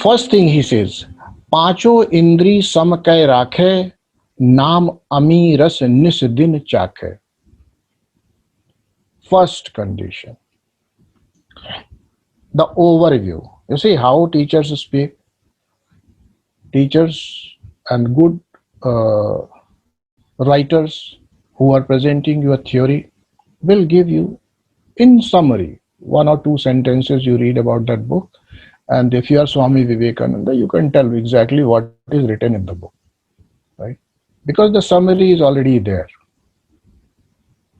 first thing he says, पांचों इंद्री सम कै राखे, नाम अमी रस निस दिन चाखे. First condition. The overview. You see how teachers speak. Teachers and good writers who are presenting your theory will give you, in summary, 1 or 2 sentences you read about that book. And if you are Swami Vivekananda, you can tell exactly what is written in the book, right? Because the summary is already there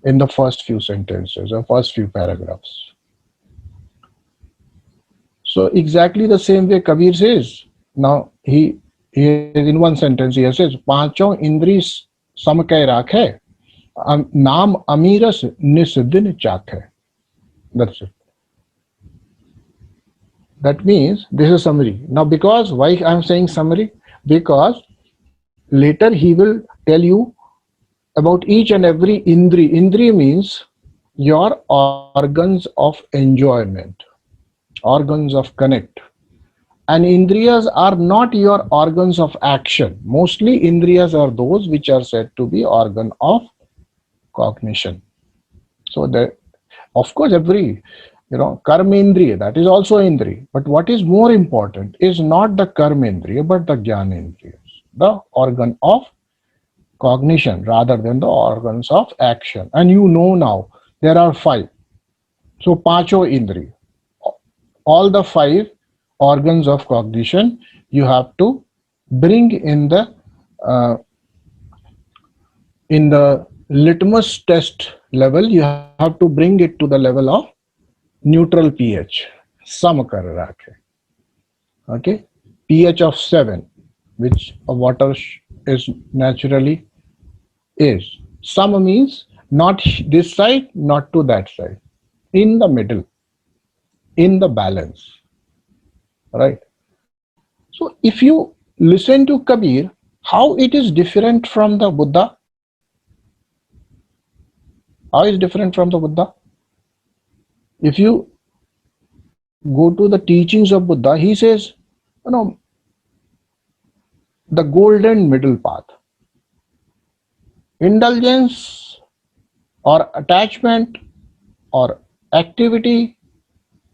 in the first few sentences or first few paragraphs. So exactly the same way Kabir says. Now he in one sentence he says, "Panchon indri samkai rakhe, naam amiras nisdin chakhe." That's it. That means this is summary. Now, because why I am saying summary? Because later he will tell you about each and every indri. Indri means your organs of enjoyment, organs of connect. And indriyas are not your organs of action. Mostly indriyas are those which are said to be organ of cognition. So that, of course, every karma indriya, that is also indriya. But what is more important is not the karma indriya, but the jnana indriyas, the organ of cognition rather than the organs of action. And you know now there are 5. So pancho indriya, all the 5 organs of cognition you have to bring in the litmus test level. You have to bring it to the level of neutral pH, sam kar rakhe. Okay, pH of 7, which a water is naturally is. Sam means not this side, not to that side, in the middle, in the balance, right? So if you listen to Kabir, how it is different from the Buddha? How is different from the Buddha? If you go to the teachings of Buddha, he says, the golden middle path. Indulgence or attachment or activity,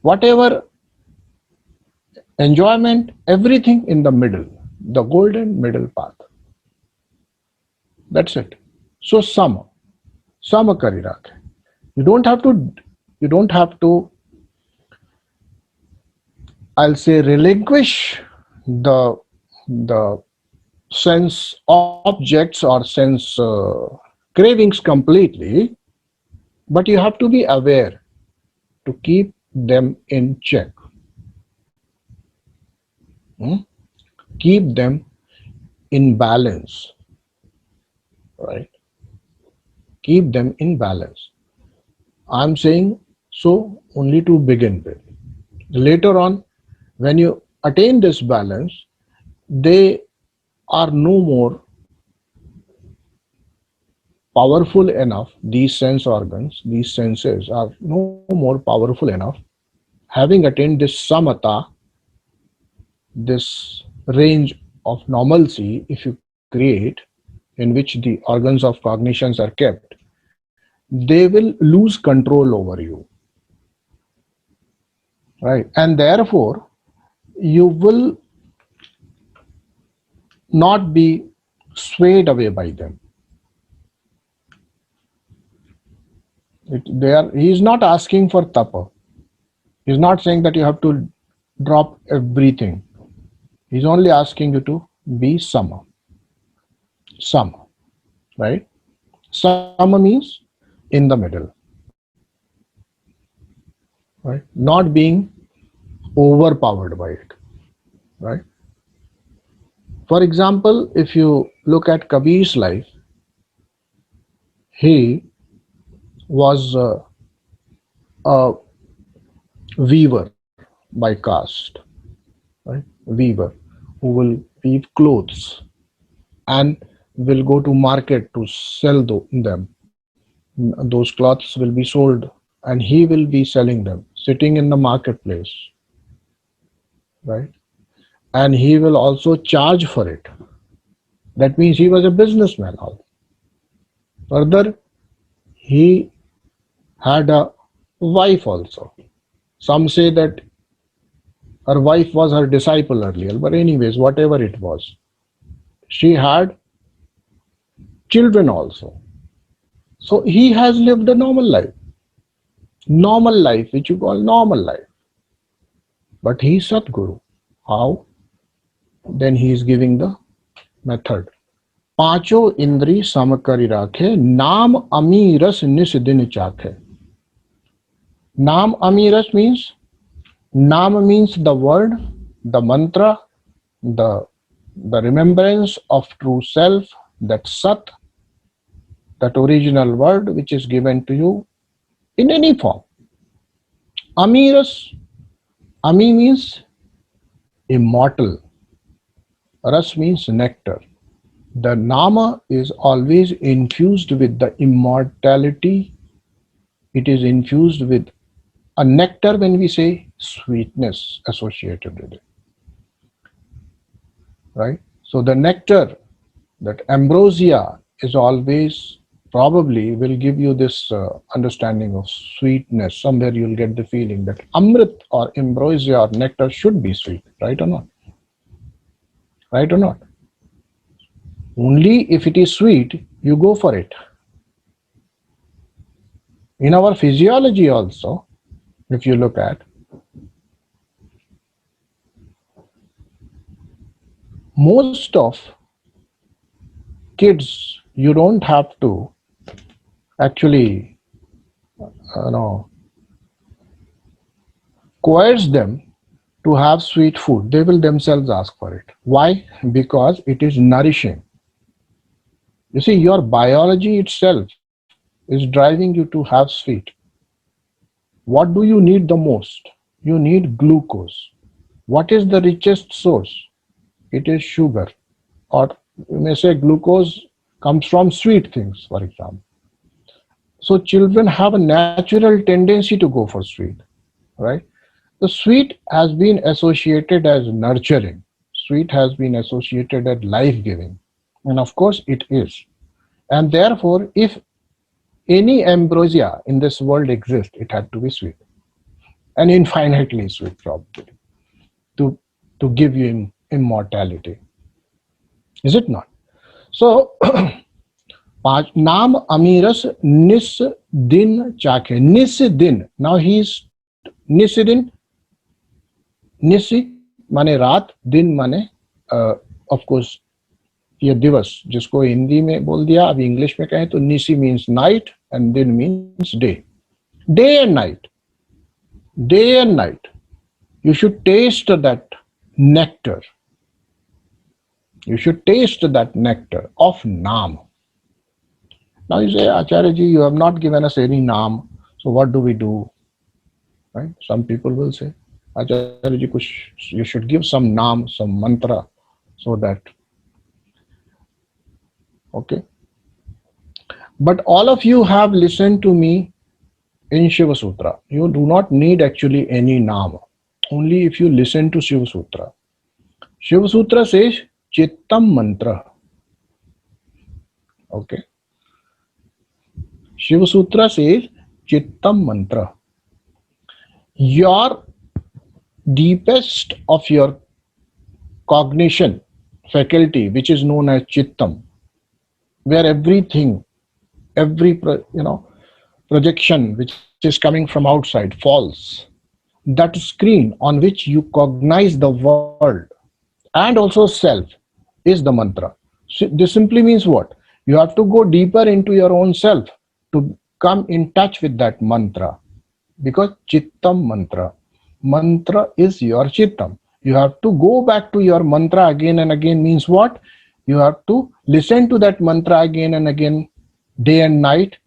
whatever, enjoyment, everything in the middle, the golden middle path. That's it. So sama kari rakhe. You don't have to, I'll say, relinquish the sense objects or sense cravings completely, but you have to be aware to keep them in check. Keep them in balance, right? Keep them in balance. I'm saying so only to begin with. Later on, when you attain this balance, they are no more powerful enough. These sense organs, these senses are no more powerful enough. Having attained this samata, this range of normalcy, if you create, in which the organs of cognitions are kept, they will lose control over you, right? And therefore, you will not be swayed away by them. He is not asking for tapa. He is not saying that you have to drop everything. He is only asking you to be sama. Sama, right? Sama means in the middle, right? Not being overpowered by it, right? For example, if you look at Kabir's life, he was a weaver by caste, right? Weaver who will weave clothes and will go to market to sell them. Those cloths will be sold and he will be selling them, sitting in the marketplace, right? and he will also charge for it. That means he was a businessman also. Further, he had a wife also. Some say that her wife was her disciple earlier, but anyways, whatever it was, she had children also. So he has lived a normal life, which you call normal life. But he is Satguru. How? Then he is giving the method. पांचों इंद्री सम करि राखे, नाम अमी रस निस दिन चाखे. Naam Amiras means, Naam means the word, the mantra, the remembrance of true self, that Sat, that original word which is given to you in any form. Amiras, Ami means immortal. Ras means nectar. The Nama is always infused with the immortality. It is infused with a nectar when we say sweetness associated with it. Right? So the nectar, that ambrosia, is always probably will give you this understanding of sweetness. Somewhere you'll get the feeling that Amrit or ambrosia or nectar should be sweet. Right or not? Right or not? Only if it is sweet, you go for it. In our physiology also, if you look at, most of kids, you don't have to actually coerce them to have sweet food. They will themselves ask for it. Why? Because it is nourishing. You see, your biology itself is driving you to have sweet. What do you need the most? You need glucose. What is the richest source? It is sugar. Or you may say glucose comes from sweet things, for example. So children have a natural tendency to go for sweet, right? The sweet has been associated as nurturing. Sweet has been associated as life-giving. And of course it is. And therefore, if any ambrosia in this world exists, it had to be sweet. And infinitely sweet, probably, to give you immortality. Is it not? So, Naam Amiras Nis Din Chakhe. Nis Din. Now he is Nisidin. Nisi mane raat, din mane of course ये दिवस, जिसको हिंदी में बोल दिया, अभी English में कहें तो निसी मीन्स नाइट एंड दिन means day. Day and night, day and night. You should taste that nectar. You should taste that nectar of Naam. Now you say, Acharya ji, you have not given us any Naam, so what do we do? Right? Some people will say, Acharya ji, you should give some Naam, some mantra, so that. Okay. But all of you have listened to me in Shiva Sutra. You do not need actually any Naam. Only if you listen to Shiva Sutra. Shiva Sutra says Chittam Mantra. Okay. Shiva Sutra says Chittam Mantra. Your deepest of your cognition faculty, which is known as Chittam, where everything, every projection which is coming from outside falls. That screen on which you cognize the world and also self is the mantra. So this simply means what? You have to go deeper into your own self to come in touch with that mantra. Because Chittam Mantra. Mantra is your Chittam. You have to go back to your mantra again and again. Means what? You have to listen to that mantra again and again, day and night.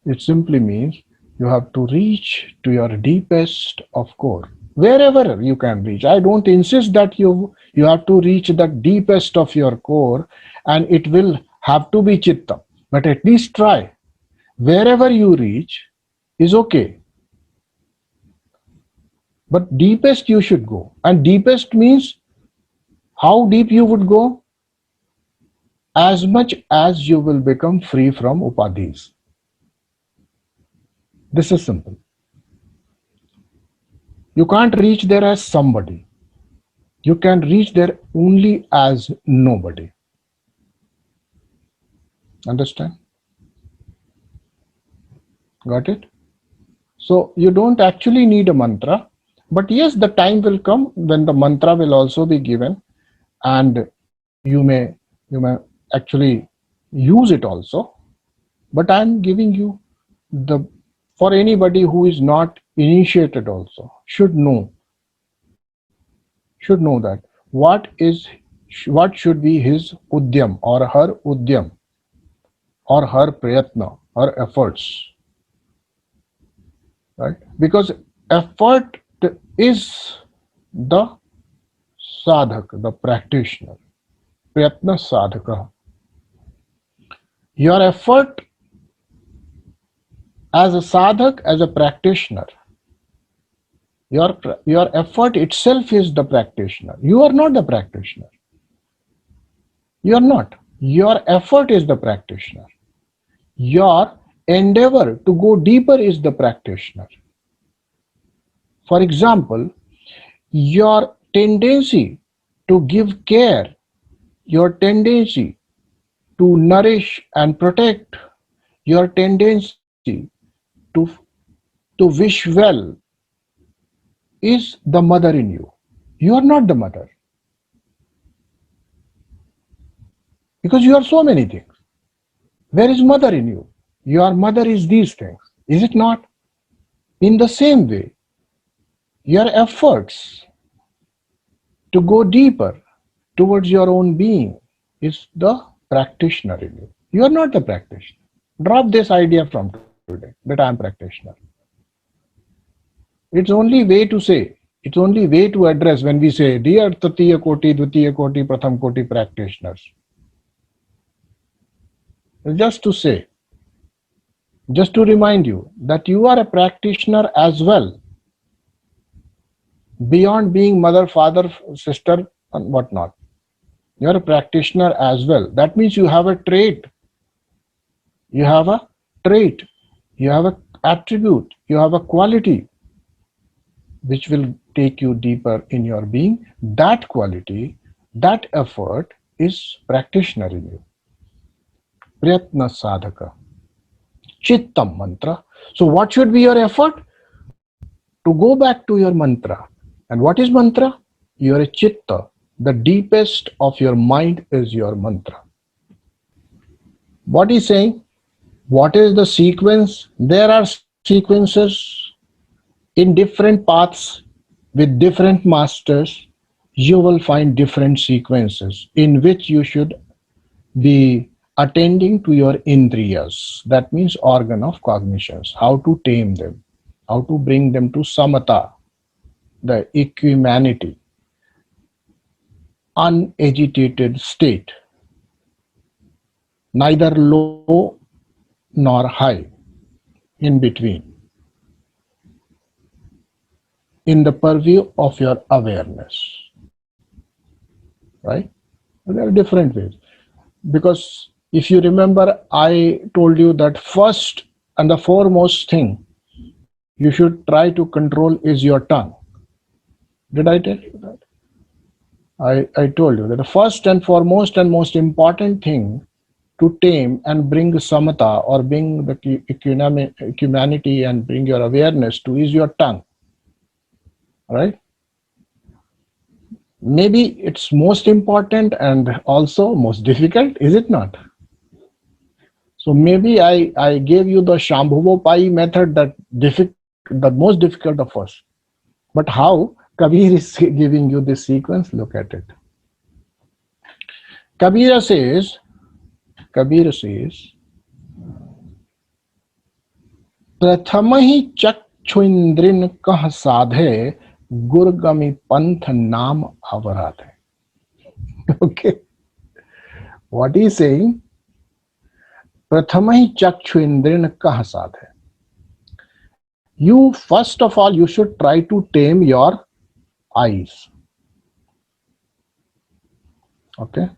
It simply means you have to reach to your deepest of core, wherever you can reach. I don't insist that you have to reach the deepest of your core and it will have to be Chittam. But at least try. Wherever you reach is okay. But deepest you should go. And deepest means how deep you would go? As much as you will become free from upadhis. This is simple. You can't reach there as somebody. You can reach there only as nobody. Understand? Got it? So you don't actually need a mantra, but yes, the time will come when the mantra will also be given, and you may actually use it also. But I'm giving you the, for anybody who is not initiated also should know that what should be his udyam or her udyam or her prayatna, her efforts, right? Because effort is the sadhak, the practitioner. Prayatna sadhaka. Your effort as a sadhak, as a practitioner, your effort itself is the practitioner. You are not the practitioner. You are not. Your effort is the practitioner. Your endeavor to go deeper is the practitioner. For example, your tendency to give care, your tendency to nourish and protect, your tendency to, to wish well is the mother in you. You are not the mother. Because you are so many things. Where is mother in you? Your mother is these things. Is it not? In the same way, your efforts to go deeper towards your own being is the practitioner in you. You are not the practitioner. Drop this idea from today that I am practitioner. It's only way to say, it's only way to address when we say, dear Tatiya Koti, Dvitiya Koti, Pratham Koti practitioners. Just to say, just to remind you that you are a practitioner as well, beyond being mother, father, sister, and whatnot. You are a practitioner as well. That means you have a trait. You have a trait. You have an attribute. You have a quality which will take you deeper in your being. That quality, that effort is practitioner in you. Prayatna sadhaka. Chittam mantra. So what should be your effort? To go back to your mantra. And what is mantra? You are a chitta. The deepest of your mind is your mantra. What is saying? What is the sequence? There are sequences in different paths with different masters. You will find different sequences in which you should be attending to your indriyas. That means organ of cognitions. How to tame them. How to bring them to samatha, the equanimity, unagitated state, neither low nor high, in between, in the purview of your awareness. Right? There are different ways. Because if you remember, I told you that first and the foremost thing you should try to control is your tongue. Did I tell you that? I told you that the first and foremost and most important thing to tame and bring samatha or bring the equanimity and bring your awareness to is your tongue. Right? Maybe it's most important and also most difficult, is it not? So maybe I gave you the Shambhuvopai method, the most difficult of us. But how Kabir is giving you this sequence? Look at it. Kabir says, Prathamahi chakchundrin kah sadhe gurgami panth naam avaradhe. Okay. What he is saying? Prathamahi chakchundrin kah sadhe. You first of all, you should try to tame your eyes. Okay,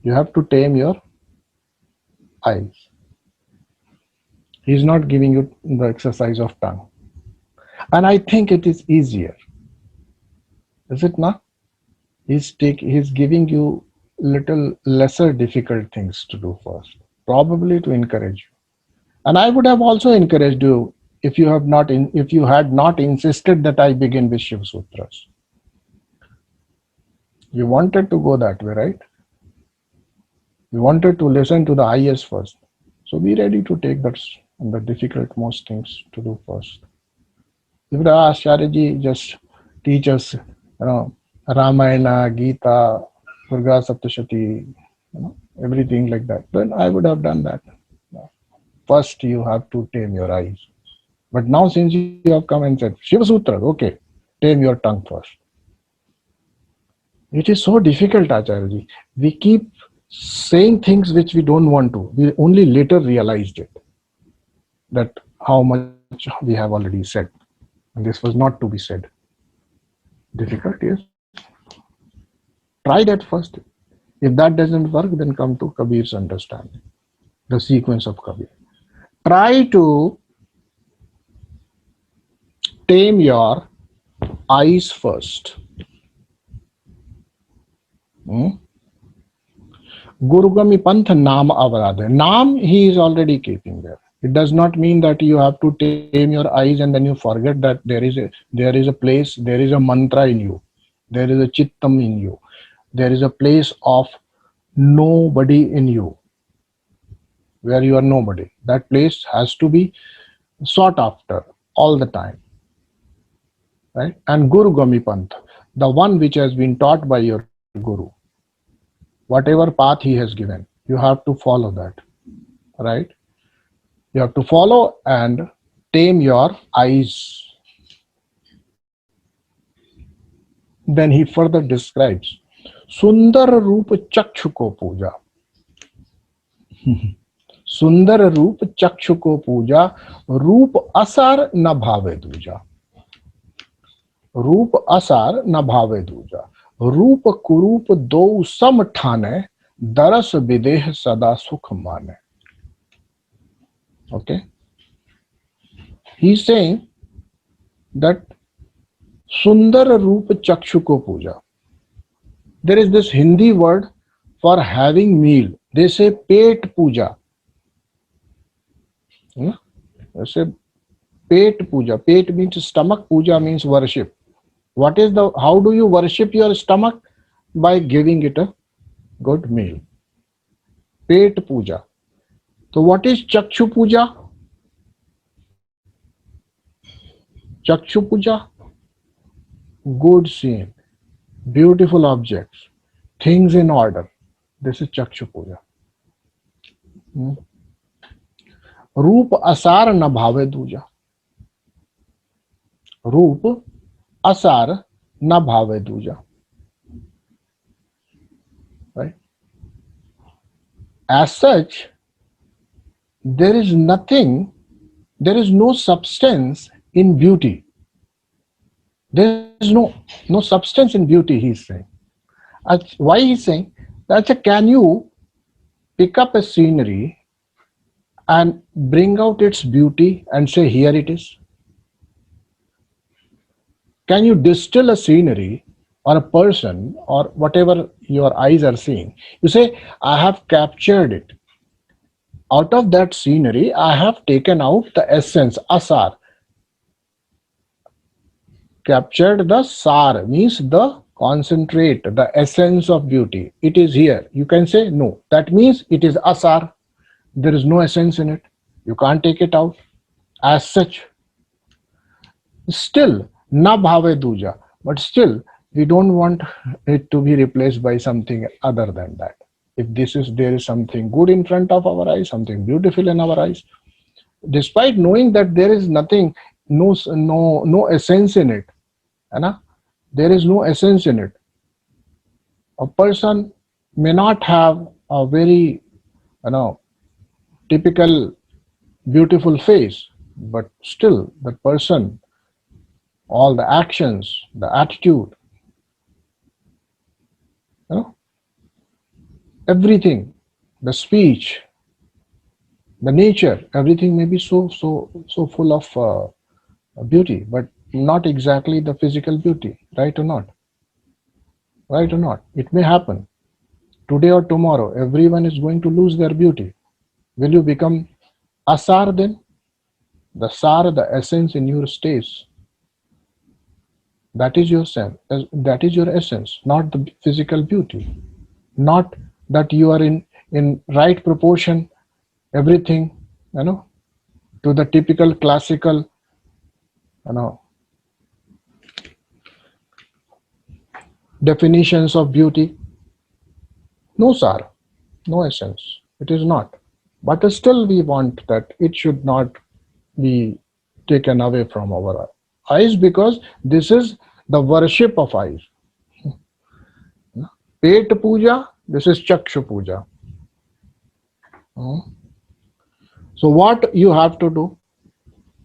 you have to tame your eyes. He's not giving you the exercise of tongue, and I think it is easier, is it not? He's giving you little lesser difficult things to do first, probably to encourage you. And I would have also encouraged you if you if you had not insisted that I begin with Shiv Sutras. You wanted to go that way, right? You wanted to listen to the highest first. So be ready to take the difficult most things to do first. If the Acharya just teach us, Ramayana, Gita, Durga Saptashati, everything like that, then I would have done that. First, you have to tame your eyes. But now, since you have come and said Shiva Sutra, okay, tame your tongue first. It is so difficult, Acharya. We keep saying things which we don't want to. We only later realized it, that how much we have already said. And this was not to be said. Difficult, yes. Try that first. If that doesn't work, then come to Kabir's understanding, the sequence of Kabir. Try to tame your eyes first. Gurugami Panth Naam Avaradha. Naam he is already keeping there. It does not mean that you have to tame your eyes and then you forget that there is a place, there is a mantra in you, there is a chittam in you, there is a place of nobody in you, where you are nobody. That place has to be sought after all the time. Right? And Guru Gami Panth, the one which has been taught by your Guru, whatever path he has given, you have to follow that. Right? You have to follow and tame your eyes. Then he further describes Sundar Roop Chakshuko Puja. Sundar Roop Chakshuko Puja, Roop Asar na Bhave Duja. Roop Asar na Bhave Duja. Roop Kurup Do Sam Thane, Daras Videh Sada Sukh Mane. Okay. He's saying that Sundar Roop Chakshuko Puja. There is this Hindi word for having meal. They say Pet Puja. They say Pet Puja. Pet means stomach, Puja means worship. How do you worship your stomach? By giving it a good meal. Pet Puja. So what is Chakshu Puja? Chakshu Puja, good seeing, beautiful objects, things in order. This is Chakshu Puja. Roop Asar na Bhave Duja. Roop Asar na Bhave Duja. Right? As such, there is no substance in beauty. There is no substance in beauty, he is saying. Why he is saying that? Can you pick up a scenery and bring out its beauty and say, here it is? Can you distill a scenery or a person or whatever your eyes are seeing? You say, I have captured it. Out of that scenery, I have taken out the essence, asar. Captured the sar, means the concentrate, the essence of beauty. It is here. You can say, no. That means it is asar. There is no essence in it. You can't take it out. As such, still, na bhave duja. But still, we don't want it to be replaced by something other than that. If there is something good in front of our eyes, something beautiful in our eyes, despite knowing that there is nothing, no essence in it, there is no essence in it. A person may not have a very, typical beautiful face, but still that person, all the actions, the attitude, you know, everything, the speech, the nature, everything may be so full of beauty, but not exactly the physical beauty, right or not? Right or not? It may happen today or tomorrow. Everyone is going to lose their beauty. Will you become asar then? The sar, the essence in your stays. That is your sense. That is your essence, not the physical beauty. Not that you are in right proportion, everything, you know, to the typical classical, you know, definitions of beauty. No sar, no essence. It is not. But still we want that it should not be taken away from our eyes, because this is the worship of eyes. Pet puja, this is chakshu puja. So what you have to do?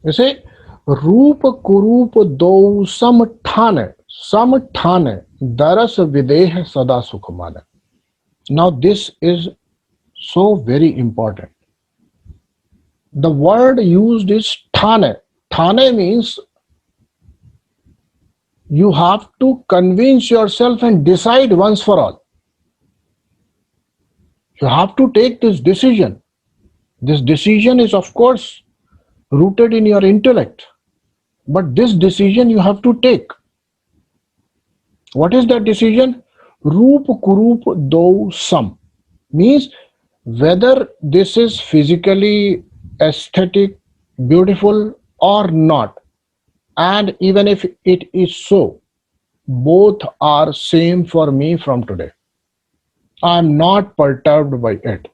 You say, Roop kurup do samthane, daras videha sada sukhamane. Now this is so very important. The word used is thane. Thane means you have to convince yourself and decide once for all. You have to take this decision. This decision is, of course, rooted in your intellect. But this decision you have to take. What is that decision? Roop kurup do sam. Means whether this is physically aesthetic, beautiful or not. And even if it is so, both are same for me from today. I am not perturbed by it.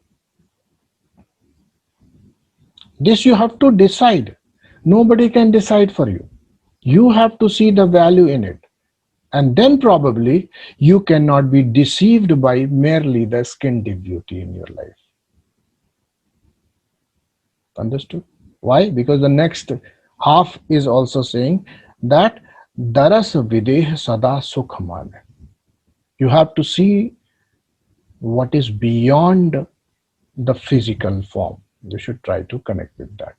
This you have to decide. Nobody can decide for you. You have to see the value in it. And then probably you cannot be deceived by merely the skin deep beauty in your life. Understood? Why? Because the next half is also saying that daras videh sada sukhamane. You have to see what is beyond the physical form. You should try to connect with that.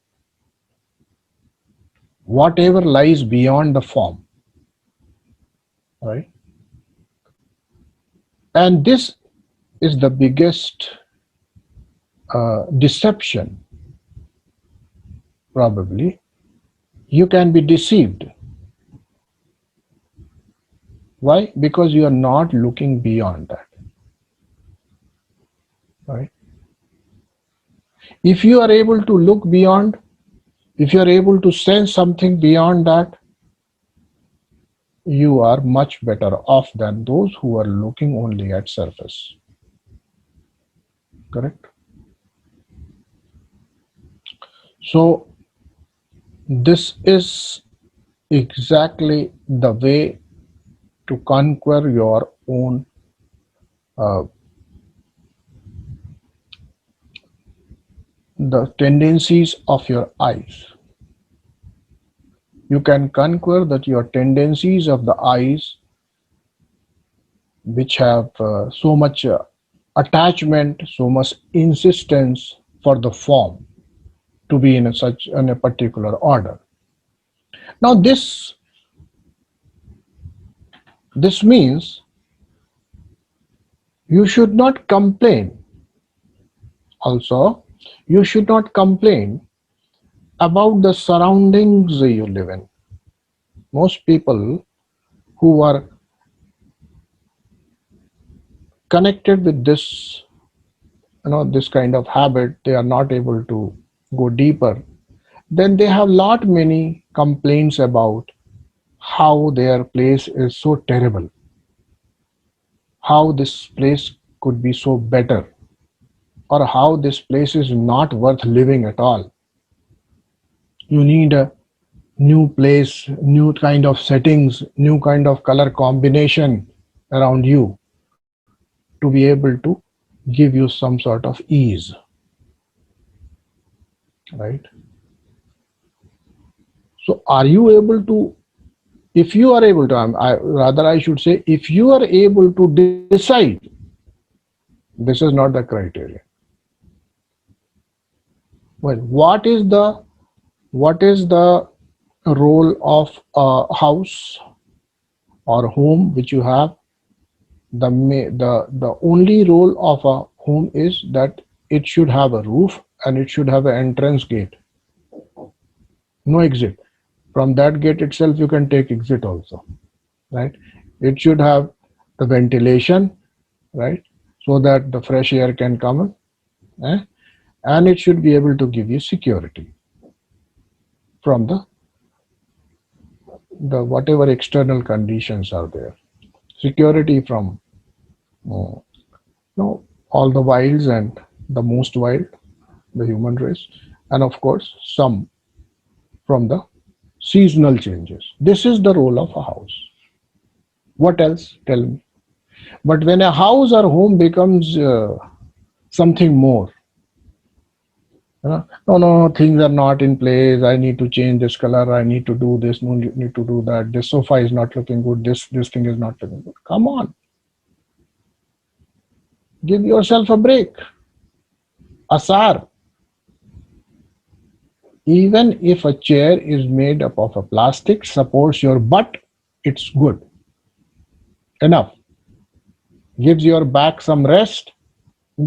Whatever lies beyond the form. Right? And this is the biggest deception. Probably you can be deceived. Why? Because you are not looking beyond that. Right? If you are able to look beyond, if you are able to sense something beyond that, you are much better off than those who are looking only at surface. Correct? So this is exactly the way to conquer your own the tendencies of your eyes. You can conquer that your tendencies of the eyes, which have so much attachment, so much insistence for the form to be in a particular order. Now this means you should not complain. Also, you should not complain about the surroundings you live in. Most people who are connected with this, this kind of habit, they are not able to go deeper. Then they have lot many complaints about how their place is so terrible, how this place could be so better, or how this place is not worth living at all. You need a new place, new kind of settings, new kind of color combination around you to be able to give you some sort of ease. Right? So are you able to, if you are able to, rather I should say, if you are able to decide, this is not the criteria. Well, what is the role of a house or home which you have? The only role of a home is that it should have a roof and it should have an entrance gate, no exit. From that gate itself you can take exit also, right? It should have the ventilation, right, so that the fresh air can come in, and it should be able to give you security from the whatever external conditions are there, security from all the wilds and the most wild, the human race, and of course some from the seasonal changes. This is the role of a house. What else? Tell me. But when a house or home becomes something more, no, things are not in place. I need to change this color. I need to do this. No, you need to do that. This sofa is not looking good. This thing is not looking good. Come on, give yourself a break. Asar. Even if a chair is made up of a plastic, supports your butt, it's good. Enough. Gives your back some rest,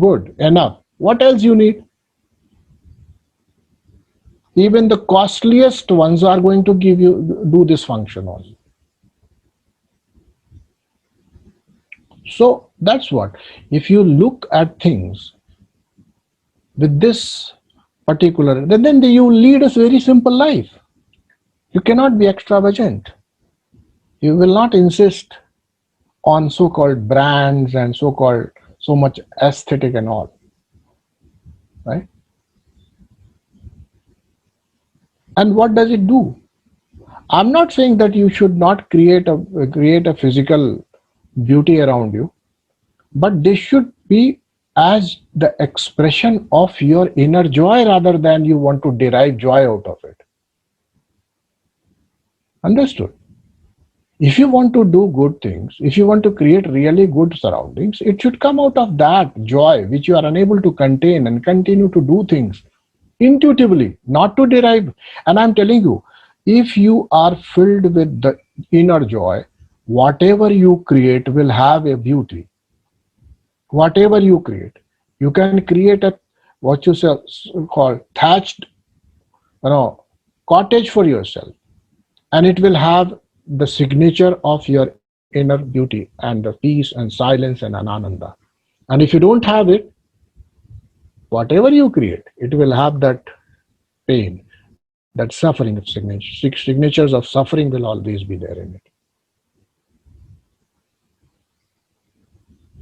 good. Enough. What else you need? Even the costliest ones are going to do this function also. So that's what. If you look at things with this particular, then you lead a very simple life. You cannot be extravagant. You will not insist on so-called brands and so-called so much aesthetic and all, right? And what does it do? I'm not saying that you should not create a physical beauty around you, but this should be as the expression of your inner joy rather than you want to derive joy out of it. Understood? If you want to do good things, if you want to create really good surroundings, it should come out of that joy which you are unable to contain and continue to do things intuitively, not to derive. And I'm telling you, if you are filled with the inner joy, whatever you create will have a beauty. Whatever you create, you can create a what you call thatched, cottage for yourself, and it will have the signature of your inner beauty and the peace and silence and ananda. And if you don't have it, whatever you create, it will have that pain, that suffering of signatures of suffering will always be there in it.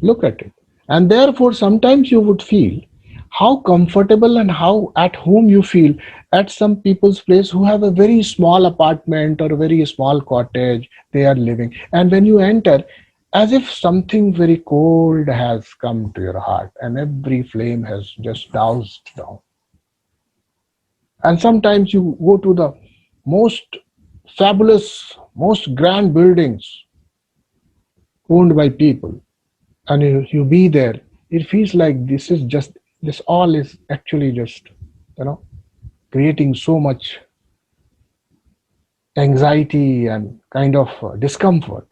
Look at it. And therefore, sometimes you would feel how comfortable and how at home you feel at some people's place who have a very small apartment or a very small cottage they are living. And when you enter, as if something very cold has come to your heart and every flame has just doused down. And sometimes you go to the most fabulous, most grand buildings owned by people, and you be there, it feels like this all is actually just, creating so much anxiety and kind of discomfort.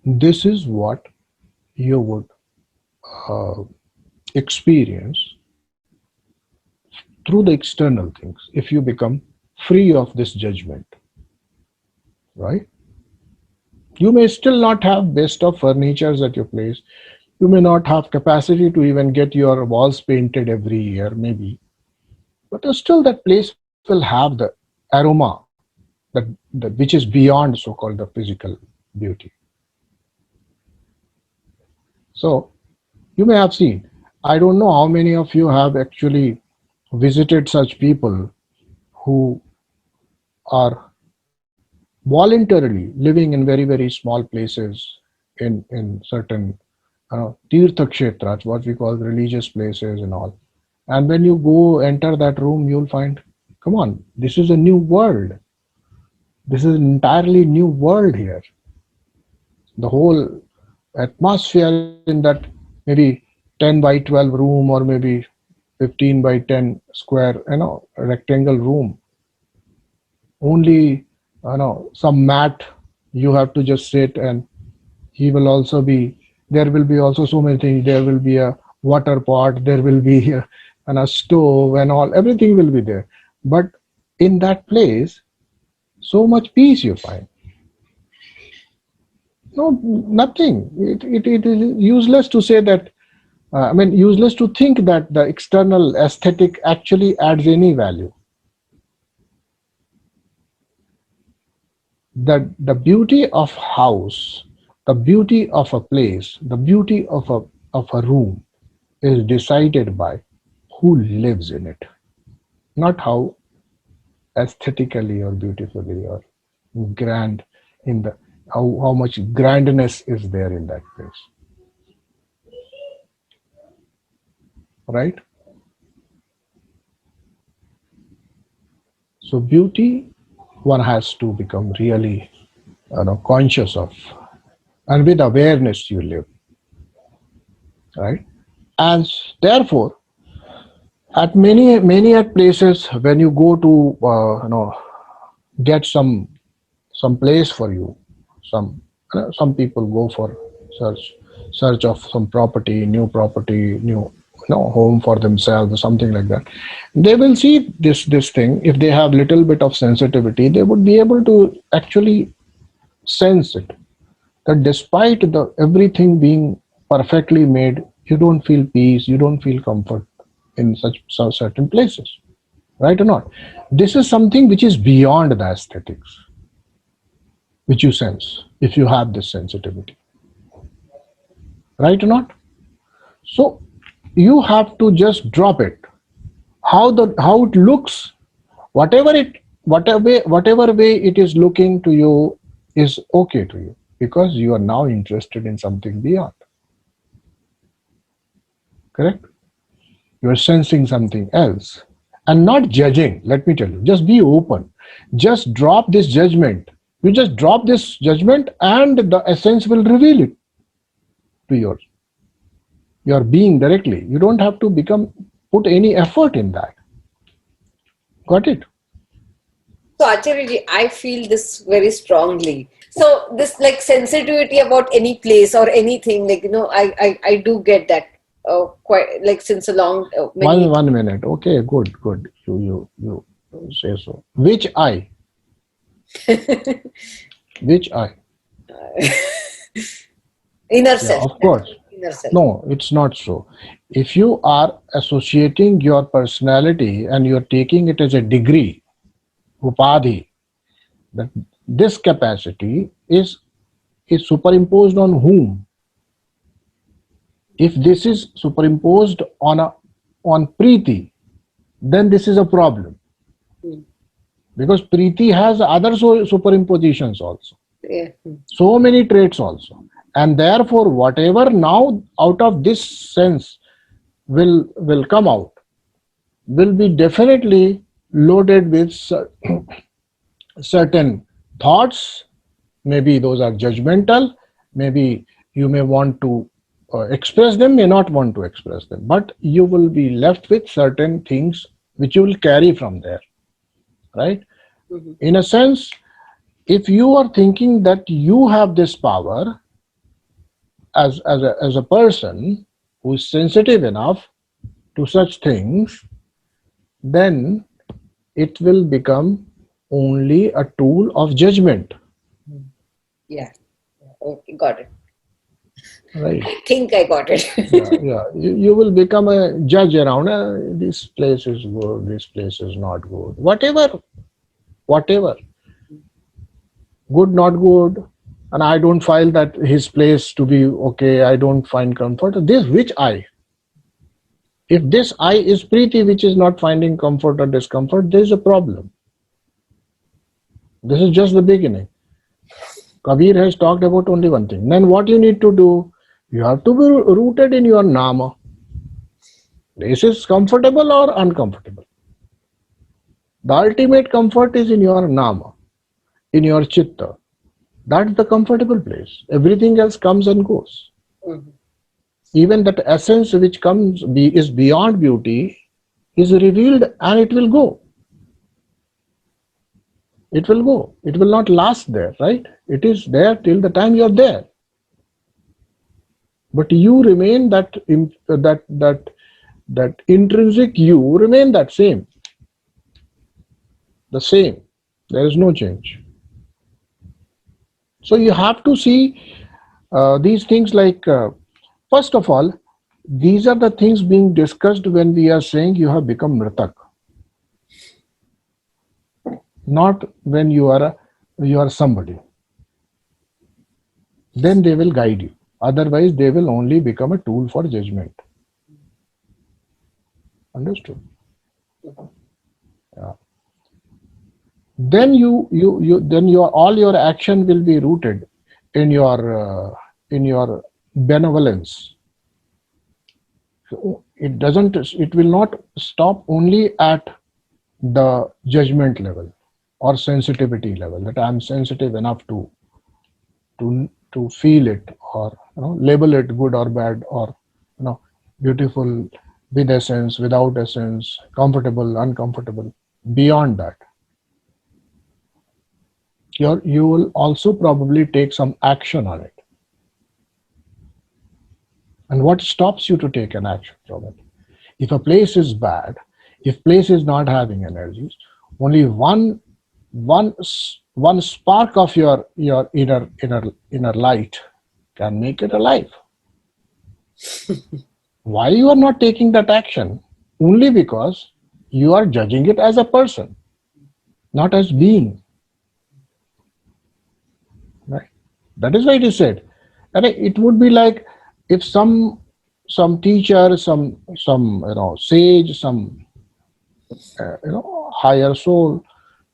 This is what you would experience through the external things if you become free of this judgment, right? You may still not have best of furnitures at your place. You may not have capacity to even get your walls painted every year, maybe. But still that place will have the aroma which is beyond so-called the physical beauty. So you may have seen, I don't know how many of you have actually visited such people who are voluntarily living in very, very small places in certain tirtha kshetras, what we call religious places and all. And when you go enter that room, you'll find Come on, this is a new world. This is an entirely new world here. The whole atmosphere in that maybe 10 by 12 room, or maybe 15 by 10 square, rectangle room. Only, some mat, you have to just sit, and he will also be, there will be also so many things. There will be a water pot, there will be a stove and all, everything will be there. But in that place, so much peace you find. No, nothing. It is useless to say that, useless to think that the external aesthetic actually adds any value. The beauty of house, the beauty of a place, the beauty of a room is decided by who lives in it, not how aesthetically or beautifully or grand in the how much grandness is there in that place. Right? So beauty, one has to become really conscious of, and with awareness you live. Right? And therefore, at many at places, when you go to get some place for you, some people go for search of some property, new home for themselves or something like that. They will see this thing. If they have little bit of sensitivity, they would be able to actually sense it, that despite everything being perfectly made, you don't feel peace, you don't feel comfort in such certain places. Right or not? This is something which is beyond the aesthetics, which you sense if you have this sensitivity. Right or not? So you have to just drop it. How it looks, whatever way it is looking to you is okay to you, because you are now interested in something beyond. Correct? You are sensing something else and not judging. Let me tell you, just be open. Just drop this judgment. You just drop this judgment and the essence will reveal it to your being directly. You don't have to put any effort in that. Got it? So Acharya, I feel this very strongly. So this like sensitivity about any place or anything, I do get that quite like since a long many. One minute. Okay, good. You say so. Which eye? Which eye? Inner self. Yeah, of course. Inner self. No, it's not so. If you are associating your personality and you're taking it as a degree, upadhi, that this capacity is superimposed on whom? If this is superimposed on Preeti, then this is a problem. Because Preeti has other superimpositions also. Yeah. So many traits also. And therefore, whatever now out of this sense will come out, will be definitely loaded with certain thoughts. Maybe those are judgmental. Maybe you may want to express them, may not want to express them. But you will be left with certain things which you will carry from there. Right? Mm-hmm. In a sense, if you are thinking that you have this power as a person who is sensitive enough to such things, then it will become only a tool of judgment. Yeah. Okay, got it. Right. I think I got it. Yeah. You will become a judge around, this place is good, this place is not good. Whatever. Good, not good. And I don't feel that his place to be okay, I don't find comfort. This, which I? If this I is Preeti, which is not finding comfort or discomfort, there is a problem. This is just the beginning. Kabir has talked about only one thing. Then what you need to do, you have to be rooted in your nama. This is comfortable or uncomfortable. The ultimate comfort is in your nama, in your chitta. That's the comfortable place. Everything else comes and goes. Mhm. Even that essence which is beyond beauty is revealed and it will go. It will go. It will not last there, right? It is there till the time you are there. But you remain that intrinsic you remain that same. The same. There is no change. So you have to see these things like, first of all, these are the things being discussed when we are saying you have become mritak, not when you are somebody. Then they will guide you. Otherwise, they will only become a tool for judgment. Understood? Yeah. Then all your action will be rooted in your benevolence. So it will not stop only at the judgment level or sensitivity level, that I am sensitive enough to feel it, or label it good or bad, or beautiful with essence, without essence, comfortable, uncomfortable. Beyond that, you will also probably take some action on it. And what stops you to take an action from it? If a place is bad, if place is not having energies, only one spark of your inner light can make it alive. Why you are not taking that action? Only because you are judging it as a person, not as being. Right? That is why it is said. And it would be like if some teacher, some sage, some higher soul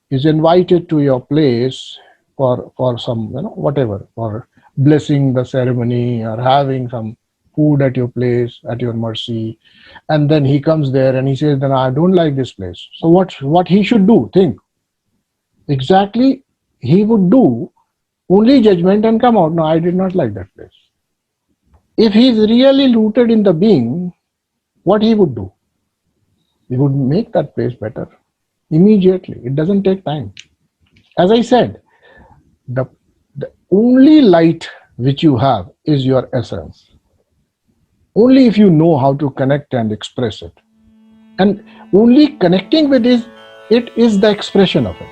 is invited to your place for some whatever, for blessing the ceremony or having some food at your place, at your mercy, and then he comes there and he says, then I don't like this place. So what he should do? Think. Exactly, he would do only judgment and come out. No, I did not like that place. If he is really rooted in the being, what he would do? He would make that place better immediately. It doesn't take time. As I said, the only light which you have is your essence. Only if you know how to connect and express it. And only connecting with it is the expression of it.